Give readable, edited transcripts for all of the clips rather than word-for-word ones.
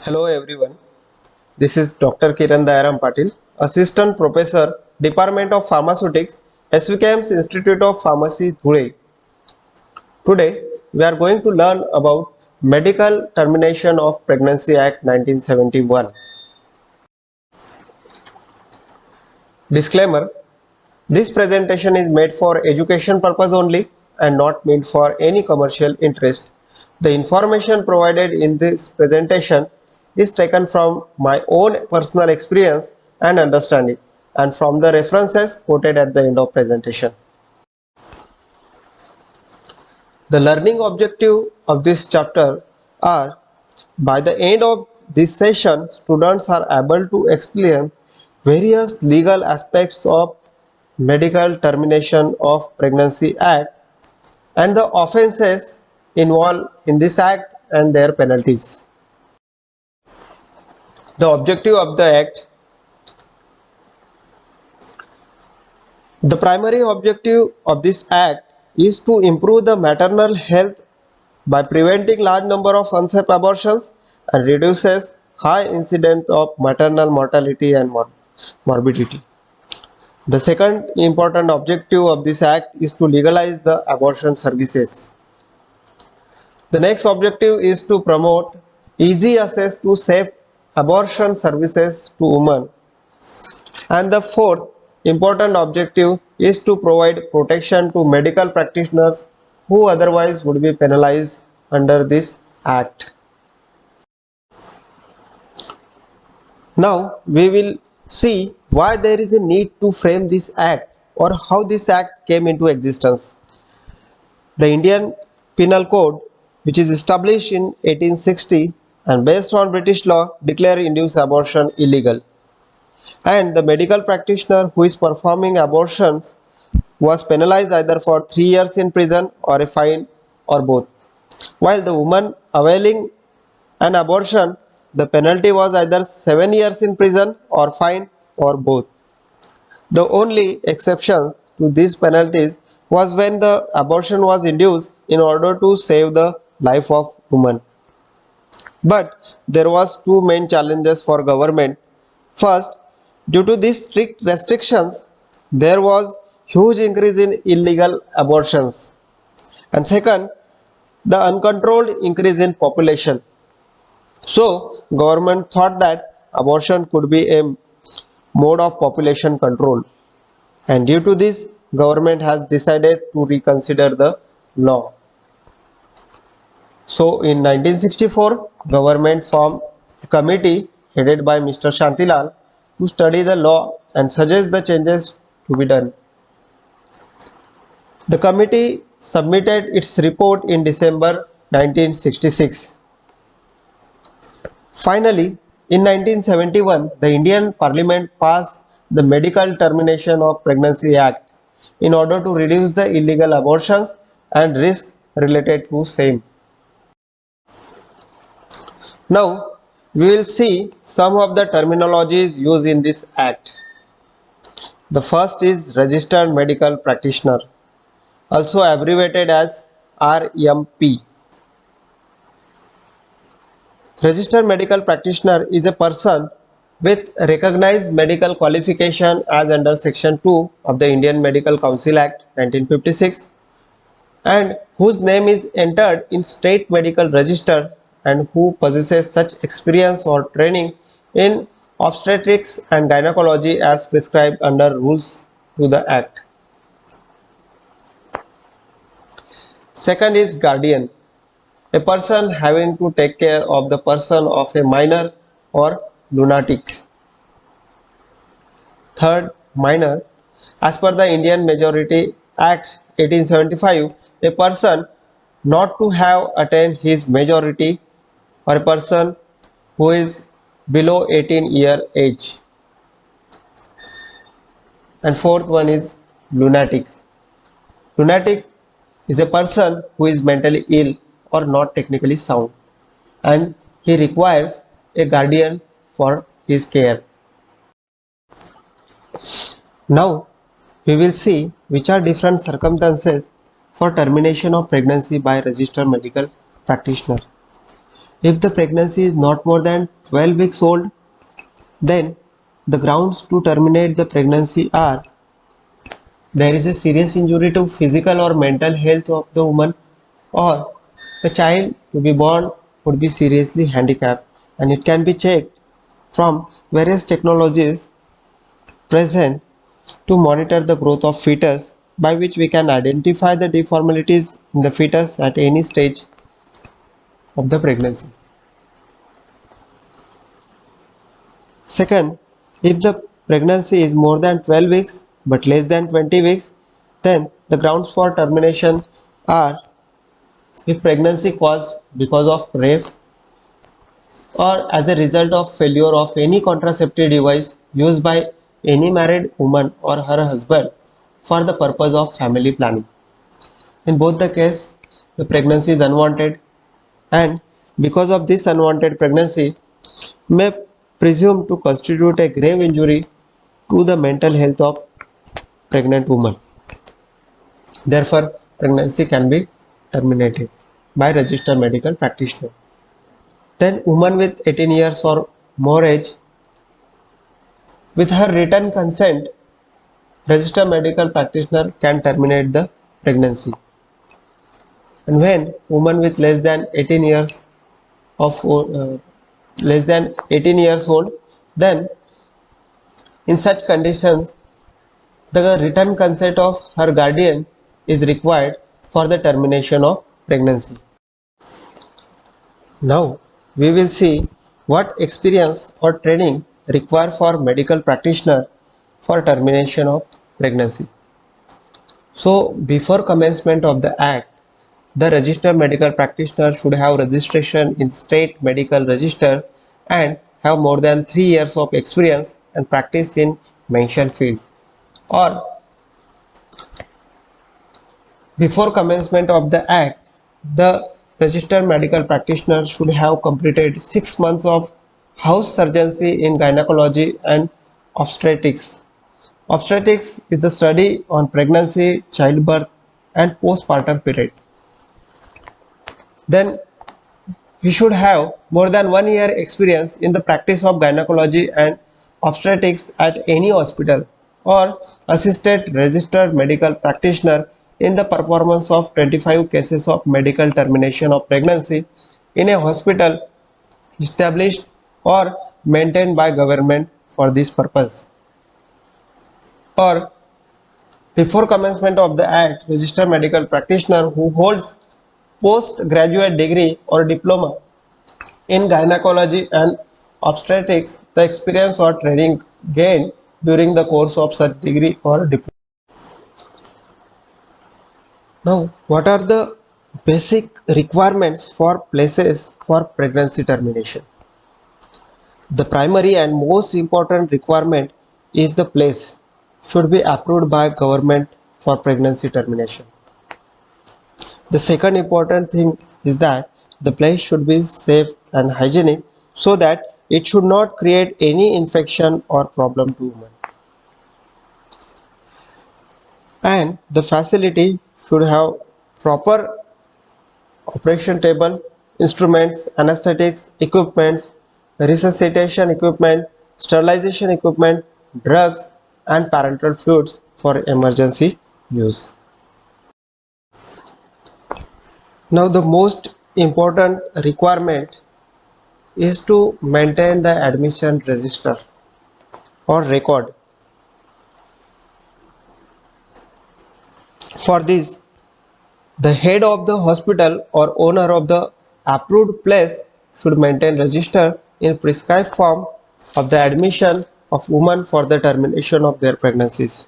Hello everyone, this is Dr. Kiran Dayaram Patil, Assistant Professor, Department of Pharmaceutics, SVKM's Institute of Pharmacy, Dhule. Today, we are going to learn about Medical Termination of Pregnancy Act 1971. Disclaimer, this presentation is made for education purpose only and not meant for any commercial interest. The information provided in this presentation is taken from my own personal experience and understanding and from the references quoted at the end of presentation. The learning objective of this chapter are, by the end of this session, students are able to explain various legal aspects of Medical Termination of Pregnancy Act and the offences involved in this act and their penalties. The objective of the act. The primary objective of this act is to improve the maternal health by preventing large number of unsafe abortions and reduces high incidence of maternal mortality and morbidity. The second important objective of this act is to legalize the abortion services. The next objective is to promote easy access to safe abortion services to women. And the fourth important objective is to provide protection to medical practitioners who otherwise would be penalized under this act. Now we will see why there is a need to frame this act or how this act came into existence. The Indian Penal Code, which is established in 1860 and based on British law, declared induced abortion illegal. And the medical practitioner who is performing abortions was penalized either for 3 years in prison or a fine or both. While the woman availing an abortion, the penalty was either 7 years in prison or fine or both. The only exception to these penalties was when the abortion was induced in order to save the life of woman. But there was two main challenges for government. First, due to these strict restrictions, there was huge increase in illegal abortions. And second, the uncontrolled increase in population. So, government thought that abortion could be a mode of population control. And due to this, government has decided to reconsider the law. So, in 1964, government formed a committee headed by Mr. Shantilal to study the law and suggest the changes to be done. The committee submitted its report in December 1966. Finally, in 1971, the Indian Parliament passed the Medical Termination of Pregnancy Act in order to reduce the illegal abortions and risk related to same. Now, we will see some of the terminologies used in this act. The first is Registered Medical Practitioner, also abbreviated as RMP. Registered Medical Practitioner is a person with recognized medical qualification as under Section 2 of the Indian Medical Council Act 1956 and whose name is entered in state medical register and who possesses such experience or training in obstetrics and gynecology as prescribed under rules to the Act. Second is guardian, a person having to take care of the person of a minor or lunatic. Third, minor, as per the Indian Majority Act 1875, a person not to have attained his majority or a person who is below 18-year age. And fourth one is lunatic. Lunatic is a person who is mentally ill or not technically sound and he requires a guardian for his care. Now we will see which are different circumstances for termination of pregnancy by registered medical practitioner. If the pregnancy is not more than 12 weeks old, then the grounds to terminate the pregnancy are there is a serious injury to physical or mental health of the woman, or the child to be born would be seriously handicapped, and it can be checked from various technologies present to monitor the growth of fetus, by which we can identify the deformities in the fetus at any stage of the pregnancy. Second, if the pregnancy is more than 12 weeks but less than 20 weeks, then the grounds for termination are if pregnancy caused because of rape or as a result of failure of any contraceptive device used by any married woman or her husband for the purpose of family planning. In both the case, the pregnancy is unwanted, and because of this unwanted pregnancy may presume to constitute a grave injury to the mental health of pregnant woman. Therefore, pregnancy can be terminated by registered medical practitioner. Then woman with 18 years or more age, with her written consent, registered medical practitioner can terminate the pregnancy. And when woman with less than 18 years of less than 18 years old, then in such conditions the written consent of her guardian is required for the termination of pregnancy. Now we will see what experience or training required for medical practitioner for termination of pregnancy. So before commencement of the act, the registered medical practitioner should have registration in state medical register and have more than 3 years of experience and practice in mentioned field. Or before commencement of the act, the registered medical practitioner should have completed 6 months of house surgery in gynecology and obstetrics. Obstetrics is the study on pregnancy, childbirth and postpartum period. Then he should have more than 1 year experience in the practice of gynecology and obstetrics at any hospital, or assisted registered medical practitioner in the performance of 25 cases of medical termination of pregnancy in a hospital established or maintained by government for this purpose. Or before commencement of the act, registered medical practitioner who holds postgraduate degree or diploma in gynecology and obstetrics, the experience or training gained during the course of such degree or diploma. Now, what are the basic requirements for places for pregnancy termination? The primary and most important requirement is the place should be approved by government for pregnancy termination. The second important thing is that the place should be safe and hygienic so that it should not create any infection or problem to women. And the facility should have proper operation table, instruments, anesthetics, equipments, resuscitation equipment, sterilization equipment, drugs and parenteral fluids for emergency use. Now the most important requirement is to maintain the admission register or record. For this, the head of the hospital or owner of the approved place should maintain register in prescribed form of the admission of women for the termination of their pregnancies.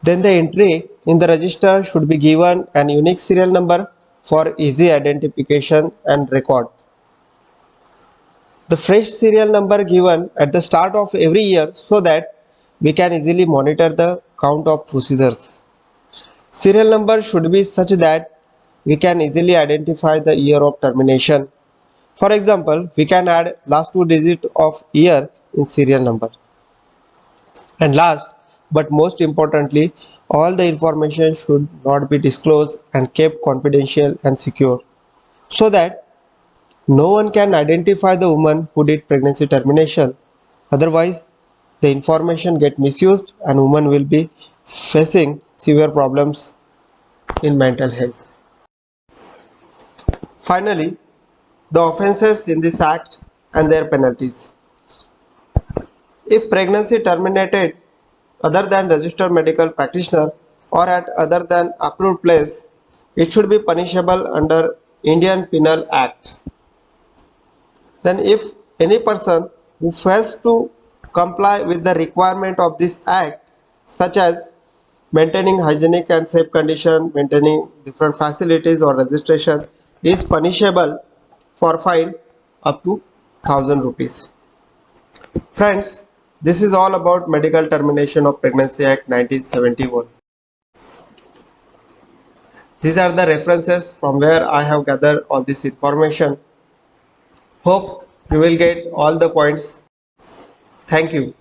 Then the entry in the register should be given an unique serial number for easy identification and record. The fresh serial number given at the start of every year so that we can easily monitor the count of procedures. Serial number should be such that we can easily identify the year of termination. For example, we can add last 2 digits of year in serial number. And last but most importantly, all the information should not be disclosed and kept confidential and secure so that No one can identify the woman who did pregnancy termination. Otherwise, the information get misused and women will be facing severe problems in mental health. Finally, the offences in this act and their penalties. If pregnancy terminated other than registered medical practitioner or at other than approved place, it should be punishable under Indian Penal Act. Then if any person who fails to comply with the requirement of this act, such as maintaining hygienic and safe condition, maintaining different facilities or registration, is punishable for fine up to 1000 rupees. Friends, this is all about Medical Termination of Pregnancy Act 1971. These are the references from where I have gathered all this information. Hope you will get all the points. Thank you.